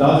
10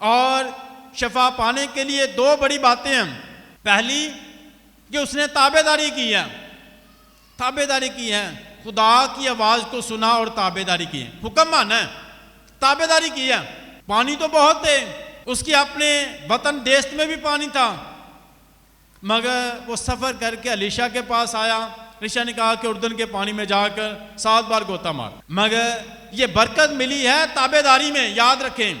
اور شفا پانے کے لیے دو بڑی باتیں ہیں. پہلی کہ اس نے تابعداری کی ہے، تابعداری کی ہے، خدا کی آواز کو سنا اور تابعداری کی ہے، حکم مانا ہے، تابعداری کی ہے. پانی تو بہت تھے، اس کی اپنے وطن دیس میں بھی پانی تھا، مگر وہ سفر کر کے الیشا کے پاس آیا. الیشا نے کہا کہ اردن کے پانی میں جا کر 7 بار غوطہ مار. مگر یہ برکت ملی ہے تابعداری میں. یاد رکھیں،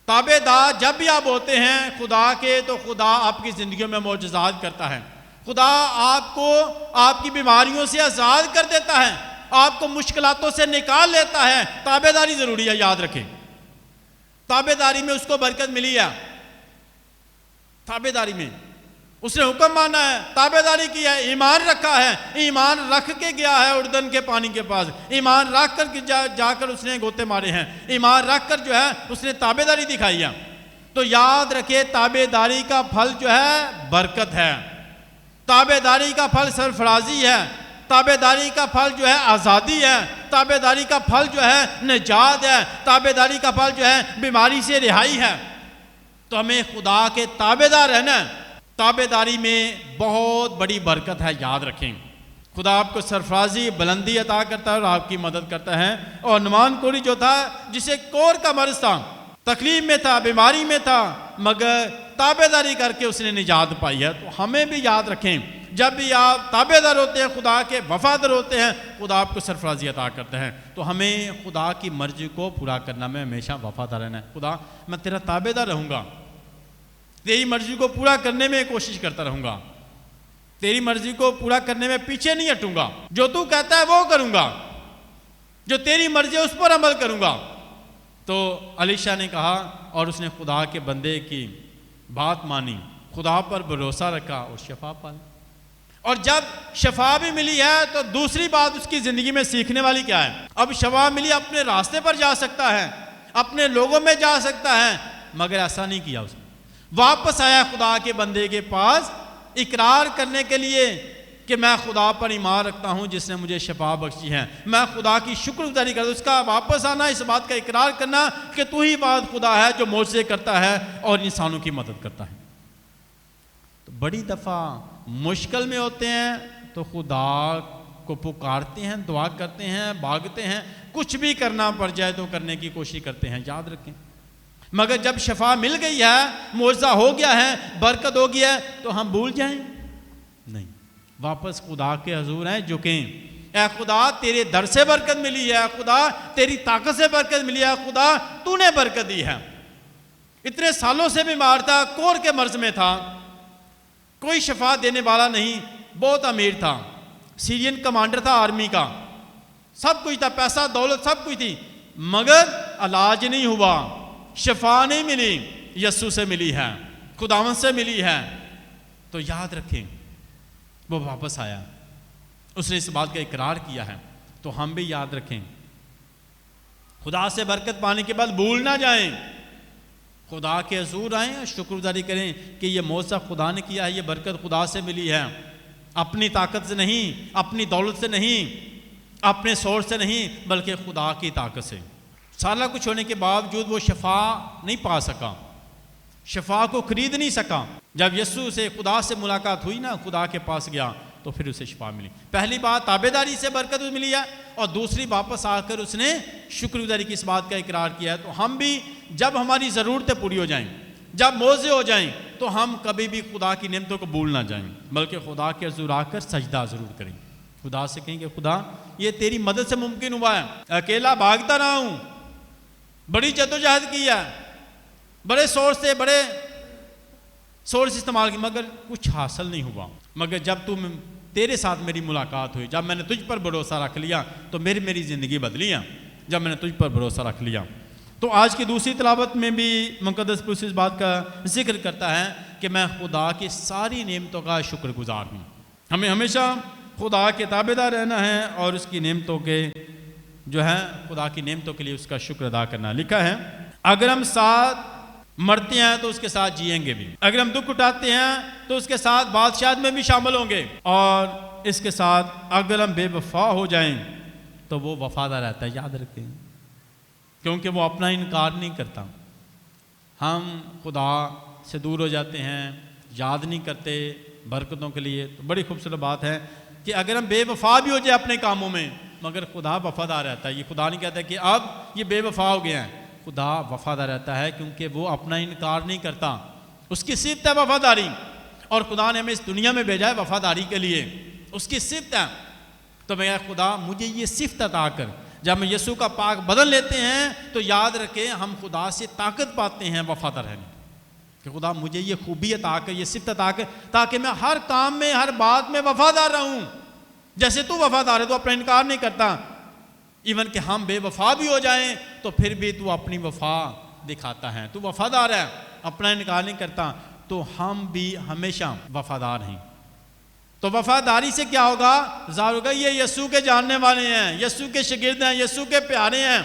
تابعدار جب بھی آپ ہوتے ہیں خدا کے، تو خدا آپ کی زندگیوں میں معجزات کرتا ہے. خدا آپ کو آپ کی بیماریوں سے آزاد کر دیتا ہے، آپ کو مشکلاتوں سے نکال لیتا ہے. تابعداری ضروری ہے، یاد رکھیں. تابعداری میں اس کو برکت ملی ہے. تابعداری میں اس نے حکم مانا ہے، تابعداری کی ہے، ایمان رکھا ہے. ایمان رکھ کے گیا ہے اردن کے پانی کے پاس، ایمان رکھ کر جا کر اس نے غوطے مارے ہیں، ایمان رکھ کر جو ہے اس نے تابعداری دکھائی ہے. تو یاد رکھے تابعداری کا پھل جو ہے برکت ہے، تابعداری کا پھل سرفرازی ہے، تابعداری کا پھل جو ہے آزادی ہے، تابعداری کا پھل جو ہے نجات ہے، تابعداری کا پھل جو ہے بیماری سے رہائی ہے. تو ہمیں خدا کے تابعدار رہنا ہے. تابعداری میں بہت بڑی برکت ہے، یاد رکھیں. خدا آپ کو سرفرازی بلندی عطا کرتا ہے اور آپ کی مدد کرتا ہے. اور نعمان کوری جو تھا، جسے کور کا مرض تھا، تکلیف میں تھا، بیماری میں تھا، مگر تابعداری کر کے اس نے نجات پائی ہے. تو ہمیں بھی یاد رکھیں، جب بھی آپ تابعدار ہوتے ہیں، خدا کے وفادار ہوتے ہیں، خدا آپ کو سرفرازی عطا کرتا ہے. تو ہمیں خدا کی مرضی کو پورا کرنا میں ہمیشہ وفادار رہنا ہے. خدا میں تیرا تابعدار رہوں گا، تیری مرضی کو پورا کرنے میں کوشش کرتا رہوں گا، تیری مرضی کو پورا کرنے میں پیچھے نہیں ہٹوں گا. جو تو کہتا ہے وہ کروں گا، جو تیری مرضی ہے اس پر عمل کروں گا. تو الیشا نے کہا اور اس نے خدا کے بندے کی بات مانی، خدا پر بھروسہ رکھا اور شفا پائی. اور جب شفا بھی ملی ہے تو دوسری بات اس کی زندگی میں سیکھنے والی کیا ہے؟ اب شفا ملی، اپنے راستے پر جا سکتا ہے، اپنے لوگوں میں جا سکتا ہے، مگر ایسا نہیں کیا. اس نے واپس آیا خدا کے بندے کے پاس اقرار کرنے کے لیے کہ میں خدا پر ایمان رکھتا ہوں جس نے مجھے شفا بخشی ہے، میں خدا کی شکر گزاری کرتا ہوں. اس کا واپس آنا، اس بات کا اقرار کرنا کہ تو ہی بات خدا ہے جو معجزے کرتا ہے اور انسانوں کی مدد کرتا ہے. تو بڑی دفعہ مشکل میں ہوتے ہیں تو خدا کو پکارتے ہیں، دعا کرتے ہیں، بھاگتے ہیں، کچھ بھی کرنا پڑ جائے تو کرنے کی کوشش کرتے ہیں. یاد رکھیں، مگر جب شفا مل گئی ہے، معجزہ ہو گیا ہے، برکت ہو گیا ہے، تو ہم بھول جائیں؟ نہیں، واپس خدا کے حضور ہیں جھکیں. اے خدا تیرے در سے برکت ملی ہے، خدا تیری طاقت سے برکت ملی ہے، خدا تو نے برکت دی ہے. اتنے سالوں سے بیمار تھا، کور کے مرض میں تھا، کوئی شفا دینے والا نہیں، بہت امیر تھا، سیرین کمانڈر تھا آرمی کا، سب کچھ تھا، پیسہ دولت سب کچھ تھی، مگر علاج نہیں ہوا، شفا نہیں ملی. یسوع سے ملی ہے، خداوند سے ملی ہے. تو یاد رکھیں، وہ واپس آیا، اس نے اس بات کا اقرار کیا ہے. تو ہم بھی یاد رکھیں، خدا سے برکت پانے کے بعد بھول نہ جائیں، خدا کے حضور آئیں اور شکر گزاری کریں کہ یہ معجزہ خدا نے کیا ہے، یہ برکت خدا سے ملی ہے، اپنی طاقت سے نہیں، اپنی دولت سے نہیں، اپنے سورس سے نہیں، بلکہ خدا کی طاقت سے. سارا کچھ ہونے کے باوجود وہ شفا نہیں پا سکا، شفا کو خرید نہیں سکا. جب یسوع سے خدا سے ملاقات ہوئی نا، خدا کے پاس گیا تو پھر اسے شفا ملی. پہلی بات تابعداری سے برکت ملی ہے، اور دوسری واپس آ کر اس نے شکر گزاری کی اس بات کا اقرار کیا ہے. تو ہم بھی جب ہماری ضرورتیں پوری ہو جائیں، جب معجزے ہو جائیں، تو ہم کبھی بھی خدا کی نعمتوں کو بھول نہ جائیں، بلکہ خدا کے حضور آ کر سجدہ ضرور کریں. خدا سے کہیں کہ خدا یہ تیری مدد سے ممکن ہوا ہے، اکیلا بھاگتا رہا ہوں، بڑی جدوجہد کی ہے، بڑے سورس استعمال کی، مگر کچھ حاصل نہیں ہوا. مگر جب تیرے ساتھ میری ملاقات ہوئی، جب میں نے تجھ پر بھروسہ رکھ لیا تو میری زندگی بدلی ہے، جب میں نے تجھ پر بھروسہ رکھ لیا. تو آج کی دوسری تلاوت میں بھی مقدس پولس اس بات کا ذکر کرتا ہے کہ میں خدا کی ساری نعمتوں کا شکر گزار ہوں. ہمیں ہمیشہ خدا کے تابعدار رہنا ہے اور اس کی نعمتوں کے جو ہے خدا کی نعمتوں کے لیے اس کا شکر ادا کرنا. لکھا ہے اگر ہم ساتھ مرتے ہیں تو اس کے ساتھ جئیں گے بھی، اگر ہم دکھ اٹھاتے ہیں تو اس کے ساتھ بادشاہت میں بھی شامل ہوں گے، اور اس کے ساتھ اگر ہم بے وفا ہو جائیں تو وہ وفادار رہتا ہے. یاد رکھیں، کیونکہ وہ اپنا انکار نہیں کرتا. ہم خدا سے دور ہو جاتے ہیں، یاد نہیں کرتے برکتوں کے لیے. تو بڑی خوبصورت بات ہے کہ اگر ہم بے وفا بھی ہو جائے اپنے کاموں میں مگر خدا وفادار رہتا ہے. یہ خدا نہیں کہتا کہ اب یہ بے وفا ہو گیا ہے، خدا وفادار رہتا ہے کیونکہ وہ اپنا انکار نہیں کرتا. اس کی صفت ہے وفاداری، اور خدا نے ہمیں اس دنیا میں بھیجا ہے وفاداری کے لیے، اس کی صفت ہے. تو میں خدا مجھے یہ صفت عطا کر. جب ہم یسوع کا پاک بدل لیتے ہیں تو یاد رکھیں ہم خدا سے طاقت پاتے ہیں وفادار رہنے کہ خدا مجھے یہ خوبی عطا کر، یہ صفت عطا کر، تاکہ میں ہر کام میں، ہر بات میں وفادار رہوں. جیسے تو وفادار ہے، تو اپنا انکار نہیں کرتا. ایون کہ ہم بے وفا بھی ہو جائیں تو پھر بھی تو اپنی وفا دکھاتا ہے، تو وفادار ہے، اپنا انکار نہیں کرتا. تو ہم بھی ہمیشہ وفادار ہیں. تو وفاداری سے کیا ہوگا؟ ظاہر ہوگا یہ یسوع کے جاننے والے ہیں، یسوع کے شاگرد ہیں، یسوع کے پیارے ہیں.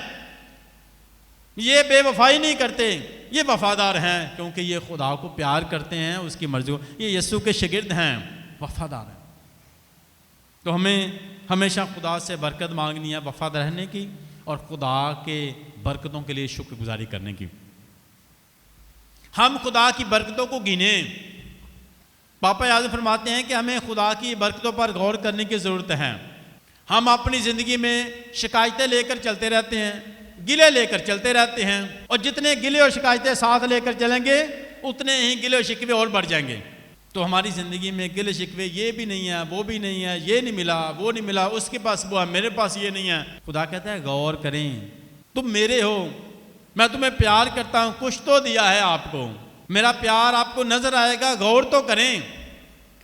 یہ بے وفائی نہیں کرتے، یہ وفادار ہیں کیونکہ یہ خدا کو پیار کرتے ہیں، اس کی مرضی کو. یہ یسوع کے شاگرد ہیں، وفادار ہیں. تو ہمیں ہمیشہ خدا سے برکت مانگنی ہے، وفادار رہنے کی، اور خدا کے برکتوں کے لیے شکر گزاری کرنے کی. ہم خدا کی برکتوں کو گنیں. پاپا اعظم فرماتے ہیں کہ ہمیں خدا کی برکتوں پر غور کرنے کی ضرورت ہے. ہم اپنی زندگی میں شکایتیں لے کر چلتے رہتے ہیں، گلے لے کر چلتے رہتے ہیں، اور جتنے گلے اور شکایتیں ساتھ لے کر چلیں گے اتنے ہی گلے اور شکوے اور بڑھ جائیں گے. تو ہماری زندگی میں گلے شکوے، یہ بھی نہیں ہے، وہ بھی نہیں ہے، یہ نہیں ملا، وہ نہیں ملا، اس کے پاس وہ ہے، میرے پاس یہ نہیں ہے. خدا کہتا ہے غور کریں، تم میرے ہو، میں تمہیں پیار کرتا ہوں، کچھ تو دیا ہے آپ کو، میرا پیار آپ کو نظر آئے گا، غور تو کریں.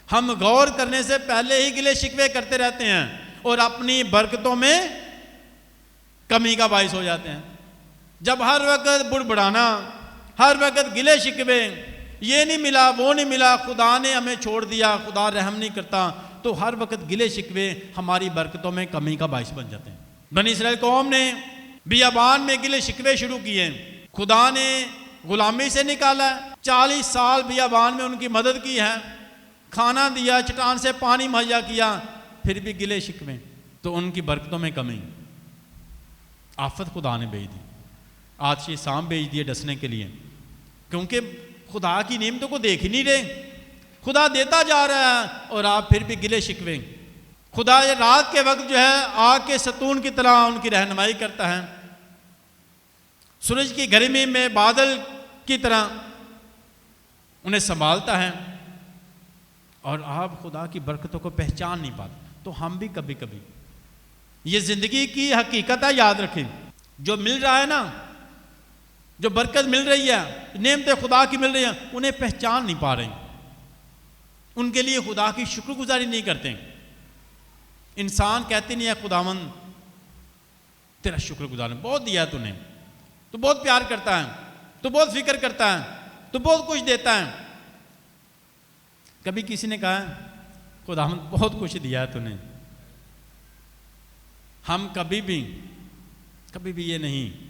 ہم غور کرنے سے پہلے ہی گلے شکوے کرتے رہتے ہیں اور اپنی برکتوں میں کمی کا باعث ہو جاتے ہیں. جب ہر وقت بڑبڑانا، ہر وقت گلے شکوے، یہ نہیں ملا، وہ نہیں ملا، خدا نے ہمیں چھوڑ دیا، خدا رحم نہیں کرتا، تو ہر وقت گلے شکوے ہماری برکتوں میں کمی کا باعث بن جاتے ہیں. بنی اسرائیل قوم نے بیابان میں گلے شکوے شروع کیے. خدا نے غلامی سے نکالا، 40 سال بیابان میں ان کی مدد کی ہے، کھانا دیا، چٹان سے پانی مہیا کیا، پھر بھی گلے شکوے. تو ان کی برکتوں میں کمی. آفت خدا نے بھیج دی، آتشی سام بھیج دیے ڈسنے کے لیے، کیونکہ خدا کی نعمتوں کو دیکھ ہی نہیں رہے. خدا دیتا جا رہا ہے اور آپ پھر بھی گلے شکوے. خدا رات کے وقت جو ہے آگ کے ستون کی طرح ان کی رہنمائی کرتا ہے، سورج کی گرمی میں بادل کی طرح انہیں سنبھالتا ہے، اور آپ خدا کی برکتوں کو پہچان نہیں پاتے. تو ہم بھی کبھی کبھی، یہ زندگی کی حقیقت ہے، یاد رکھیں، جو مل رہا ہے نا، جو برکت مل رہی ہے، نعمتیں خدا کی مل رہی ہیں، انہیں پہچان نہیں پا رہے، ان کے لیے خدا کی شکر گزاری نہیں کرتے. انسان کہتے نہیں ہے خداوند تیرا شکر گزار، بہت دیا ہے تو نے، تو بہت پیار کرتا ہے، تو بہت فکر کرتا ہے، تو بہت کچھ دیتا ہے. کبھی کسی نے کہا خداوند بہت کچھ دیا ہے تو نے. ہم کبھی بھی یہ نہیں،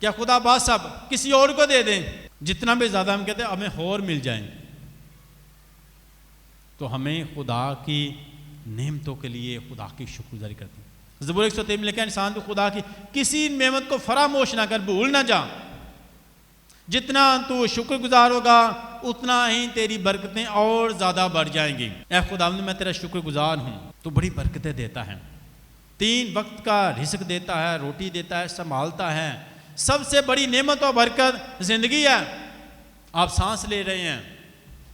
کیا خدا بات سب کسی اور کو دے دیں، جتنا بھی زیادہ ہم کہتے ہیں ہمیں اور مل جائیں. تو ہمیں خدا کی نعمتوں کے لیے خدا کی شکر گزاری کرتے ہیں. زبور 103 میں لکھا ہے انسان کو خدا کی کسی نعمت کو فراموش نہ کر، بھول نہ جا. جتنا تو شکر گزار ہوگا اتنا ہی تیری برکتیں اور زیادہ بڑھ جائیں گی. اے خداوند میں تیرا شکر گزار ہوں، تو بڑی برکتیں دیتا ہے، 3 وقت کا رزق دیتا ہے، روٹی دیتا ہے، سنبھالتا ہے. سب سے بڑی نعمت و برکت زندگی ہے، آپ سانس لے رہے ہیں.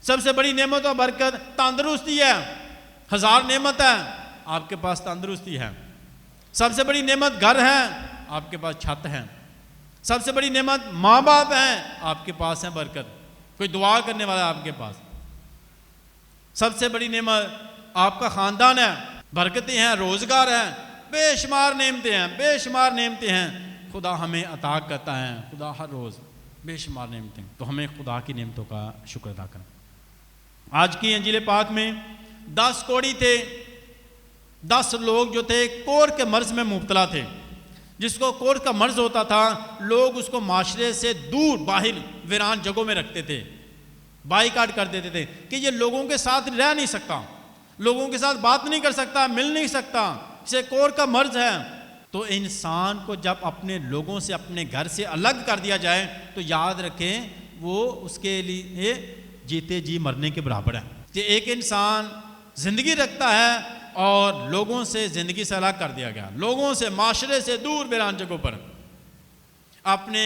سب سے بڑی نعمت و برکت تندرستی ہے، 1000 نعمت ہے، آپ کے پاس تندرستی ہے. سب سے بڑی نعمت گھر ہے، آپ کے پاس چھت ہے. سب سے بڑی نعمت ماں باپ ہیں، آپ کے پاس ہے برکت، کوئی دعا کرنے والا آپ کے پاس. سب سے بڑی نعمت آپ کا خاندان ہے، برکتیں ہیں، روزگار ہے، بے شمار نعمتیں ہیں، بے شمار نعمتیں ہیں. خدا ہمیں عطا کرتا ہے، خدا ہر روز بے شمار نعمتیں. تو ہمیں خدا کی نعمتوں کا شکر ادا کریں. آج کی انجیل پاک میں 10 کوڑی تھے، 10 لوگ جو تھے کوڑ کے مرض میں مبتلا تھے. جس کو کوڑ کا مرض ہوتا تھا لوگ اس کو معاشرے سے دور باہر ویران جگہوں میں رکھتے تھے، بائیکاٹ کر دیتے تھے کہ یہ لوگوں کے ساتھ رہ نہیں سکتا، لوگوں کے ساتھ بات نہیں کر سکتا، مل نہیں سکتا، اسے کوڑ کا مرض ہے. تو انسان کو جب اپنے لوگوں سے، اپنے گھر سے الگ کر دیا جائے تو یاد رکھیں وہ اس کے لیے جیتے جی مرنے کے برابر ہے کہ ایک انسان زندگی رکھتا ہے اور لوگوں سے زندگی سے الگ کر دیا گیا، لوگوں سے، معاشرے سے دور بیران جگہوں پر، اپنے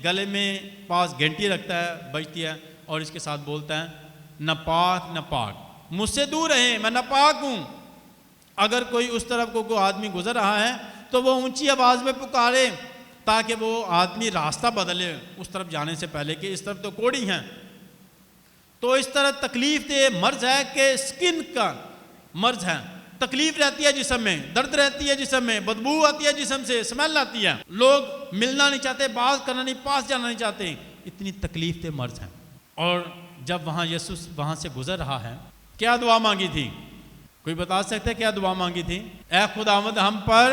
گلے میں پاس گھنٹی رکھتا ہے، بجتی ہے اور اس کے ساتھ بولتا ہے نہ پاک نہ پاک، مجھ سے دور رہیں، میں ناپاک ہوں۔ اگر کوئی اس طرف کو کوئی آدمی گزر رہا ہے تو وہ اونچی آواز میں پکارے تاکہ وہ آدمی راستہ بدلے اس طرف جانے سے پہلے کہ اس طرف تو کوڑی ہیں۔ تو اس طرح تکلیف دہ مرض ہے کہ سکن کا مرض ہے، تکلیف رہتی ہے جسم میں، درد رہتی ہے جسم میں، بدبو آتی ہے جسم سے، اسمیل آتی ہے، لوگ ملنا نہیں چاہتے، بات کرنا نہیں، پاس جانا نہیں چاہتے، اتنی تکلیف دہ مرض ہے۔ اور جب وہاں یسوع وہاں سے گزر رہا ہے، کیا دعا مانگی تھی؟ کوئی بتا سکتا ہے کیا دعا مانگی تھی؟ اے خداوند ہم پر،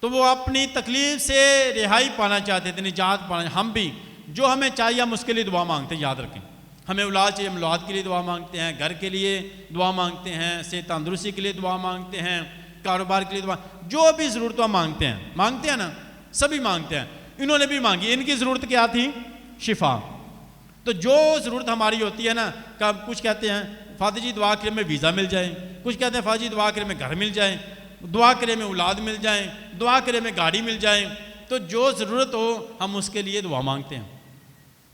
تو وہ اپنی تکلیف سے رہائی پانا چاہتے تھے، نجات پانا۔ ہم بھی جو ہمیں چاہیے ہم اس کے لیے دعا مانگتے ہیں، یاد رکھیں۔ ہمیں اولاد چاہیے، ہم اولاد کے لیے دعا مانگتے ہیں، گھر کے لیے دعا مانگتے ہیں، صحت تندرستی کے لیے دعا مانگتے ہیں، کاروبار کے لیے دعا، جو بھی ضرورتیں مانگتے ہیں نا، سبھی مانگتے ہیں۔ انہوں نے بھی مانگی، ان کی ضرورت کیا تھی؟ شفا۔ تو جو ضرورت ہماری ہوتی ہے نا، کچھ کہتے ہیں فادر جی دعا کرے میں ویزا مل جائے، کچھ کہتے ہیں فادر جی دعا کرے میں گھر مل جائے، دعا کرے میں اولاد مل جائیں، دعا کرے میں گاڑی مل جائے۔ تو جو ضرورت ہو ہم اس کے لیے دعا مانگتے ہیں۔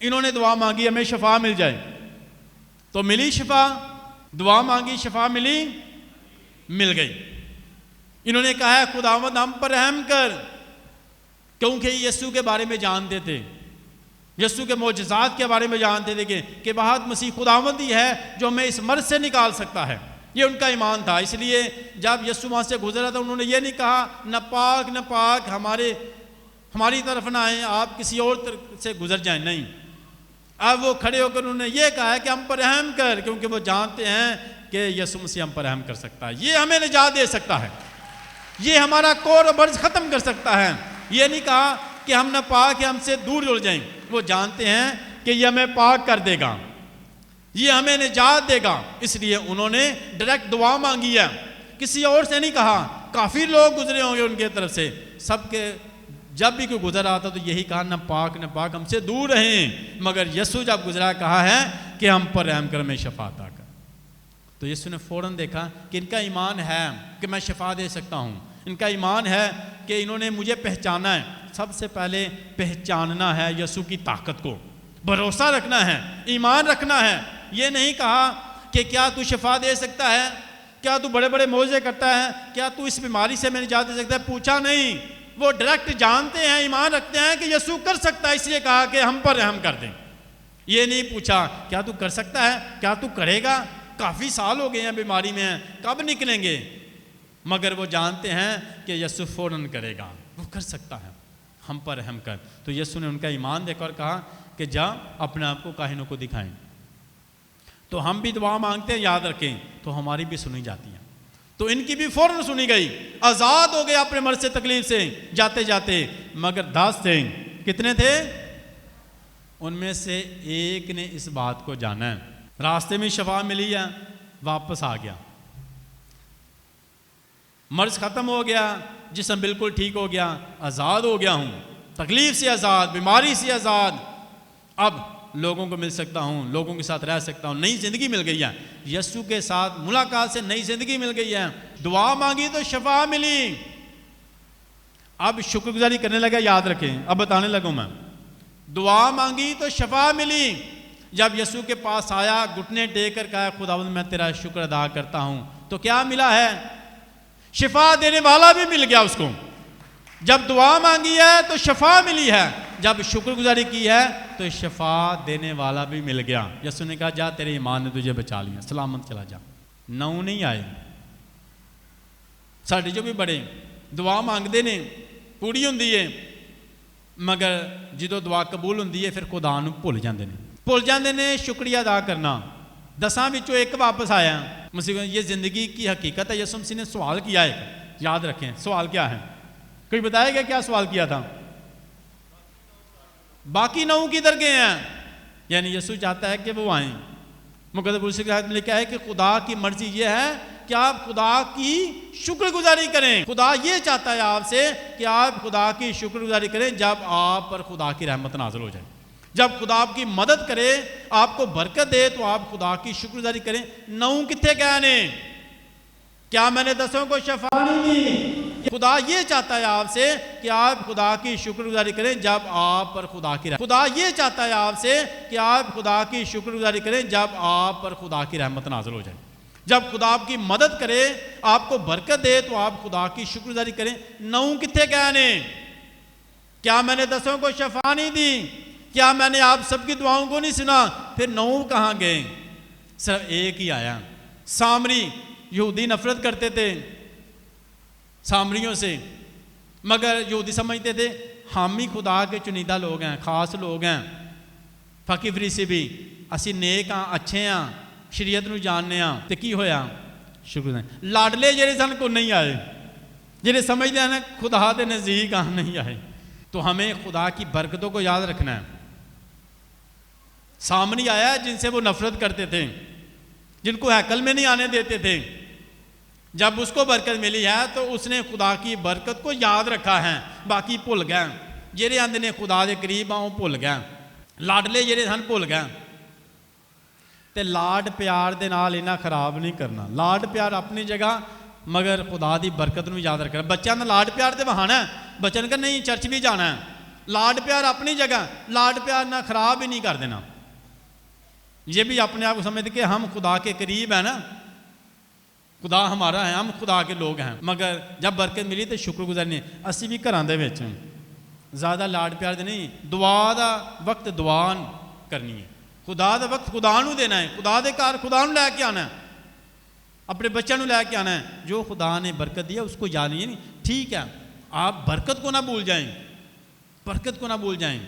انہوں نے دعا مانگی ہمیں شفا مل جائے، تو ملی شفا، دعا مانگی شفا ملی، مل گئی۔ انہوں نے کہا ہے خداوند ہم پر رحم کر، کیونکہ یسوع کے بارے میں جانتے تھے، یسوع کے معجزات کے بارے میں جانتے تھے کہ وحد مسیح خداوند ہی ہے جو ہمیں اس مرض سے نکال سکتا ہے۔ یہ ان کا ایمان تھا، اس لیے جب یسوع وہاں سے گزرا تھا انہوں نے یہ نہیں کہا نہ پاک ہماری طرف نہ آئیں، آپ کسی اور طرف سے گزر جائیں، نہیں۔ اب وہ کھڑے ہو کر انہوں نے یہ کہا ہے کہ ہم پر رحم کر، کیونکہ وہ جانتے ہیں کہ یسوع مسیح ہم پر رحم کر سکتا ہے، یہ ہمیں نجات دے سکتا ہے، یہ ہمارا کوڑ و برز ختم کر سکتا ہے۔ یہ نہیں کہا کہ ہم نہ پاک ہم سے دور جڑ جائیں، وہ جانتے ہیں کہ یہ ہمیں پاک کر دے گا، یہ ہمیں نجات دے گا، اس لیے انہوں نے ڈائریکٹ دعا مانگی ہے، کسی اور سے نہیں کہا۔ کافی لوگ گزرے ہوں گے ان کے طرف سے، سب کے جب بھی کوئی گزر آتا تو یہی کہا نہ پاک ہم سے دور رہیں، مگر یسوع جب گزرا کہا ہے کہ ہم پر رحم کر، میں شفا عطا کر۔ تو یسوع نے فوراً دیکھا کہ ان کا ایمان ہے کہ میں شفا دے سکتا ہوں، ان کا ایمان ہے کہ انہوں نے مجھے پہچانا ہے۔ سب سے پہلے پہچاننا ہے یسوع کی طاقت کو، بھروسہ رکھنا ہے، ایمان رکھنا ہے۔ یہ نہیں کہا کہ کیا تو شفا دے سکتا ہے، کیا تو بڑے بڑے معجزے کرتا ہے، کیا تو اس بیماری سے میں نجات دے سکتا ہے، پوچھا نہیں۔ وہ ڈائریکٹ جانتے ہیں، ایمان رکھتے ہیں کہ یسوع کر سکتا ہے، اس لیے کہا کہ ہم پر رحم کر دیں۔ یہ نہیں پوچھا کیا تو کر سکتا ہے، کیا تو کرے گا، کافی سال ہو گئے ہیں بیماری میں، کب نکلیں گے، مگر وہ جانتے ہیں کہ یسوع فوراً کرے گا، وہ کر سکتا ہے، ہم پر رحم کر۔ تو یسوع نے ان کا ایمان دیکھا اور کہا کہ جا اپنے آپ کو کاہنوں کو دکھائیں۔ تو ہم بھی دعا مانگتے ہیں، یاد رکھیں، تو ہماری بھی سنی جاتی ہے۔ تو ان کی بھی فوراً سنی گئی، آزاد ہو گئے اپنے مرض سے، تکلیف سے جاتے جاتے۔ مگر 10 تھے، کتنے تھے؟ ان میں سے ایک نے اس بات کو جانا ہے، راستے میں شفا ملی ہے، واپس آ گیا، مرض ختم ہو گیا، جسم بالکل ٹھیک ہو گیا، آزاد ہو گیا ہوں، تکلیف سے آزاد، بیماری سے آزاد، اب لوگوں کو مل سکتا ہوں، لوگوں کے ساتھ رہ سکتا ہوں، نئی زندگی مل گئی ہے، یسوع کے ساتھ ملاقات سے نئی زندگی مل گئی ہے۔ دعا مانگی تو شفا ملی، اب شکر گزاری کرنے لگا، یاد رکھیں، اب بتانے لگوں میں، دعا مانگی تو شفا ملی۔ جب یسوع کے پاس آیا، گھٹنے ٹیک کر کہا خداوند میں تیرا شکر ادا کرتا ہوں، تو کیا ملا ہے؟ شفا دینے والا بھی مل گیا اس کو۔ جب دعا مانگی ہے تو شفا ملی ہے، جب شکر گزاری کی ہے تو شفا دینے والا بھی مل گیا۔ یسوع نے کہا جا تیرے ایمان نے تجھے بچا لیا، سلامت چلا جا۔ 9 نہیں آئے، ساڑھے جو بھی بڑے دعا مانگتے نے، پوری ہوندی ہے، مگر جدو دعا قبول ہوندی ہے پھر خدا نوں بھول جاندے نے شکریہ ادا کرنا۔ 10 وچوں ایک واپس آیا، مسیح یہ زندگی کی حقیقت ہے۔ یسوع مسیح نے سوال کیا ہے، یاد رکھیں سوال کیا ہے، کوئی بتائے گا کیا سوال کیا تھا؟ باقی 9 کدھر گئے ہیں؟ یعنی یسوع چاہتا ہے کہ وہ آئیں۔ مقدس پولس کی حدیث میں لکھا ہے کہ خدا کی مرضی یہ ہے کہ آپ خدا کی شکر گزاری کریں۔ خدا یہ چاہتا ہے آپ سے کہ آپ خدا کی شکر گزاری کریں جب آپ پر خدا کی رحمت نازل ہو جائے۔ جب خدا آپ کی مدد کرے، آپ کو برکت دے، تو آپ خدا کی شکر گزاری کریں۔ 9 کتنے گئے نے؟ کیا میں نے 10 کو شفا نہیں دی؟ خدا یہ چاہتا ہے آپ سے کہ آپ خدا کی شکر گزاری کریں جب آپ پر خدا کی رحمت، خدا یہ چاہتا ہے آپ سے کہ آپ خدا کی شکر گزاری کریں جب آپ پر خدا کی رحمت نازل ہو جائے۔ جب خدا آپ کی مدد کرے، آپ کو برکت دے، تو آپ خدا کی شکر گزاری کریں۔ 9 کتنے گئے نے؟ کیا میں نے 10 کو شفا نہیں دی؟ کیا میں نے آپ سب کی دعاؤں کو نہیں سنا؟ پھر 9 کہاں گئے؟ صرف ایک ہی آیا۔ سامری، یہودی نفرت کرتے تھے سامریوں سے، مگر یہودی سمجھتے تھے ہم ہی خدا کے چنیدہ لوگ ہیں، خاص لوگ ہیں۔ فقی فریسی بھی اسی نیک ہاں، اچھے ہاں، شریعت نو جاننے ہاں۔ تے کی ہویا؟ شکر ہے۔ لاڈلے جڑے سن کو نہیں آئے، جڑے سمجھتے ہیں خدا دے نزدیک ہاں نہیں آئے۔ تو ہمیں خدا کی برکتوں کو یاد رکھنا ہے۔ سامری آیا جن سے وہ نفرت کرتے تھے، جن کو ہیکل میں نہیں آنے دیتے تھے، جب اس کو برکت ملی ہے تو اس نے خدا کی برکت کو یاد رکھا ہے، باقی بھول گئے۔ جڑے آندے نے خدا دے قریب آؤں بھول گئے، لاڈلے جڑے سن بھول گئے۔ تے لاڈ پیار دے نال انہاں خراب نہیں کرنا، لاڈ پیار اپنی جگہ، مگر خدا دی برکت نو یاد رکھنا۔ بچوں نے لاڈ پیار تے بہانا ہے، بچوں نے کہا نہیں چرچ بھی جانا ہے، لاڈ پیار اپنی جگہ، لاڈ پیار نہ خراب ہی نہیں کر دینا۔ یہ بھی اپنے آپ کو سمجھتے کہ ہم خدا کے قریب ہیں نا، خدا ہمارا ہے، ہم خدا کے لوگ ہیں، مگر جب برکت ملی تو شکر گزارنے۔ اسی بھی گھراں دے وچ زیادہ لاڈ پیار دے نہیں، دعا دا وقت دعا کرنی ہے، خدا دا وقت خدا نو دینا ہے، خدا دے کار خدا نو لے کے آنا ہے، اپنے بچوں نو لے کے آنا ہے۔ جو خدا نے برکت دیا اس کو یاد نہیں، ٹھیک ہے، آپ برکت کو نہ بھول جائیں، برکت کو نہ بھول جائیں،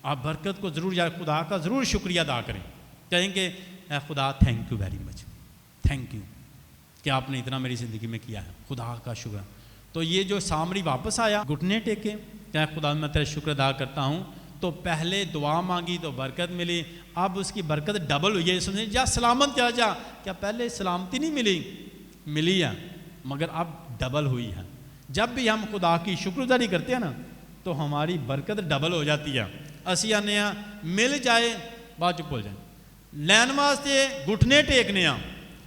آپ برکت کو ضرور یاد، خدا کا ضرور شکریہ ادا کریں، کہیں کہ اے خدا thank you very much, thank you کہ آپ نے اتنا میری زندگی میں کیا ہے، خدا کا شکر۔ تو یہ جو سامری واپس آیا گھٹنے ٹیکے کہ اے خدا میں تیرا شکر ادا کرتا ہوں، تو پہلے دعا مانگی تو برکت ملی، اب اس کی برکت ڈبل ہوئی ہے۔ سمجھیں جا سلامت چلا جا، کیا پہلے سلامتی نہیں ملی ہے، مگر اب ڈبل ہوئی ہے۔ جب بھی ہم خدا کی شکر گزاری کرتے ہیں نا تو ہماری برکت ڈبل ہو جاتی ہے۔ اسی آنے ہیں مل جائے بعد چ بھول جائیں، لین واسطے گھٹنے ٹیکنے ہاں،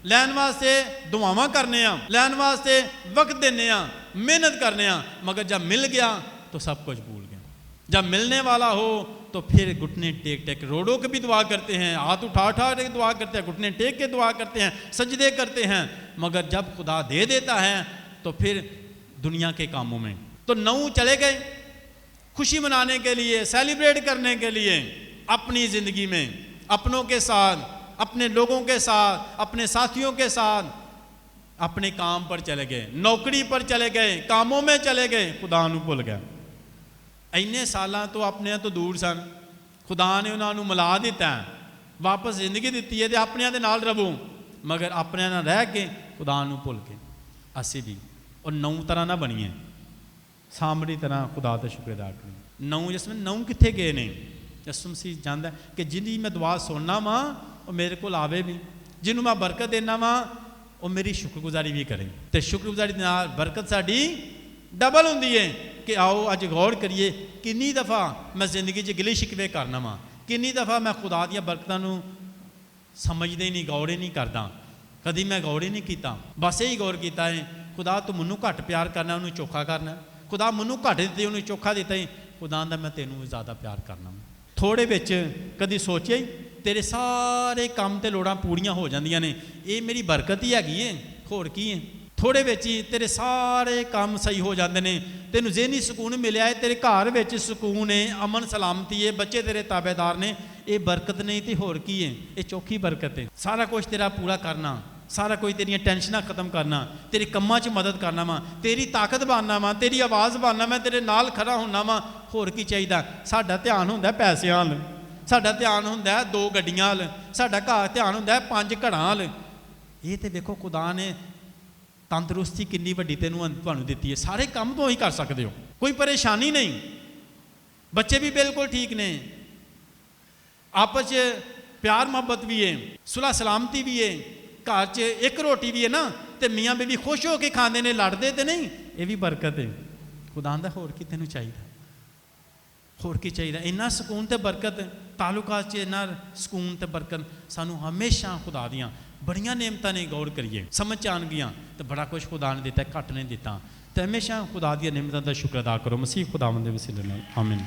لین واسطے دعاواں کرنے ہاں، لین واسطے وقت دینے ہاں، محنت کرنے ہاں، مگر جب مل گیا تو سب کچھ بھول گیا۔ جب ملنے والا ہو تو پھر گھٹنے ٹیک ٹیک، روڑوں کے بھی دعا کرتے ہیں، ہاتھ اٹھا کے دعا کرتے ہیں، گھٹنے ٹیک کے دعا کرتے ہیں، سجدے کرتے ہیں، مگر جب خدا دے دیتا ہے تو پھر دنیا کے کاموں میں۔ تو 9 چلے گئے خوشی منانے کے لیے، سیلیبریٹ کرنے کے لیے، اپنی زندگی میں اپنوں کے ساتھ، اپنے لوگوں کے ساتھ، اپنے ساتھیوں کے ساتھ اپنے کام پر چلے گئے، نوکری پر چلے گئے، کاموں میں چلے گئے، خدا نو بھول گئے۔ اینے سالاں تو اپنے تو دور سن، خدا نے انہوں نے ملا دیتا ہے، واپس زندگی دیتی ہے، اپنے دے نال رہو، مگر اپنے نال رہ کے خدا نو بھول کے۔ اسی بھی اور 9 طرح نہ بنیے، سامری طرح خدا دا شکر ادا کریں۔ 9 جس میں 9 کتنے گئے نے؟ یسوع مسیح جاندا ہے کہ جنہی میں دعا سننا وا وہ میرے کو آوے بھی، جنہوں میں برکت دینا وا وہ میری شکر گزاری بھی کریں، تو شکر گزاری دے نال برکت ساڈی ڈبل ہوندی ہے۔ کہ آؤ اج غور کریے کنی دفعہ میں زندگی چ گلے شکوے کرنا وا، کنی دفعہ میں خدا دیا برکتاں نو سمجھدے نہیں، غور ہی نہیں کردا، کدی میں غور ہی نہیں کیتا، بس یہی غور کیتا ہے خدا تو منوں گھٹ پیار کرنا، انہوں چوکھا کرنا، خدا منوں گھٹ دیتے انہوں چوکھا دیتا ہے، خدا دا میں تینوں زیادہ پیار کرنا۔ تھوڑے بچ کدی سوچیا ہی تیرے سارے کام تے لوڑاں پوریاں ہو جاندیاں نے، یہ میری برکت ہی ہے، ہور کی ہے؟ تھوڑے بچ ہی تیرے سارے کام صحیح ہو جاندے نے، تینوں ذہنی سکون ملیا ہے، تیرے گھر وچ سکون ہے، امن سلامتی ہے، بچے تیرے تابع دار نے، یہ برکت نہیں تے ہور کی ہے؟ یہ چوکھی برکت ہے۔ سارا کچھ تیرا پورا کرنا، سارا کوئی تیریاں ٹینشناں ختم کرنا، تیری کماں چ مدد کرنا وا، تیری طاقت باننا وا، تیری آواز باننا وا، تیرے نال کھڑا ہونا وا، ہور کی چاہیے؟ ساڈا دھیان ہوندا ہے پیسیاں ول، ساڈا دھیان ہوندا ہے 2 گڈیاں ول، ساڈا دھیان ہوندا ہے 5 گھڑاں ول۔ یہ تے دیکھو خدا نے تندرستی کنی وڈی تانوں دتی ہے، سارے کام تو ہی کر سکتے ہو، کوئی پریشانی نہیں، بچے بھی بالکل ٹھیک نے، آپس پیار محبت بھی ہے، صلح سلامتی بھی ہے، گھر چ ایک روٹی بھی ہے نا، تے میاں بیوی خوش ہو کے کھاندے نے، لڑتے تے نہیں، یہ بھی برکت ہے۔ خدا آندا ہور کی تینوں چاہیے، ہور کی چاہیے؟ اینا سکون تے برکت ਤਾਲੁਕਾਤ 'ਚ ਇੰਨਾ ਸਕੂਨ ਤੇ ਬਰਕਤ। ਸਾਨੂੰ ਹਮੇਸ਼ਾ ਖੁਦਾ ਦੀਆਂ ਬੜੀਆਂ ਨਿਯਮਤਾਂ ਨੇ ਗੌਰ ਕਰੀਏ, ਸਮਝ 'ਚ ਆਉਣਗੀਆਂ ਤੇ ਬੜਾ ਕੁਝ ਖੁਦਾ ਨੇ ਦਿੱਤਾ, ਘੱਟ ਨਹੀਂ ਦਿੱਤਾ। ਤੇ ਹਮੇਸ਼ਾ ਖੁਦਾ ਦੀਆਂ ਨਿਯਮਤਾਂ ਦਾ ਸ਼ੁਕਰ ਅਦਾ ਕਰੋ। ਮਸੀਹ ਖੁਦਾਵੰਦ ਦੇ ਵਸੀਲੇ ਨਾਲ ਆਮੀਨ।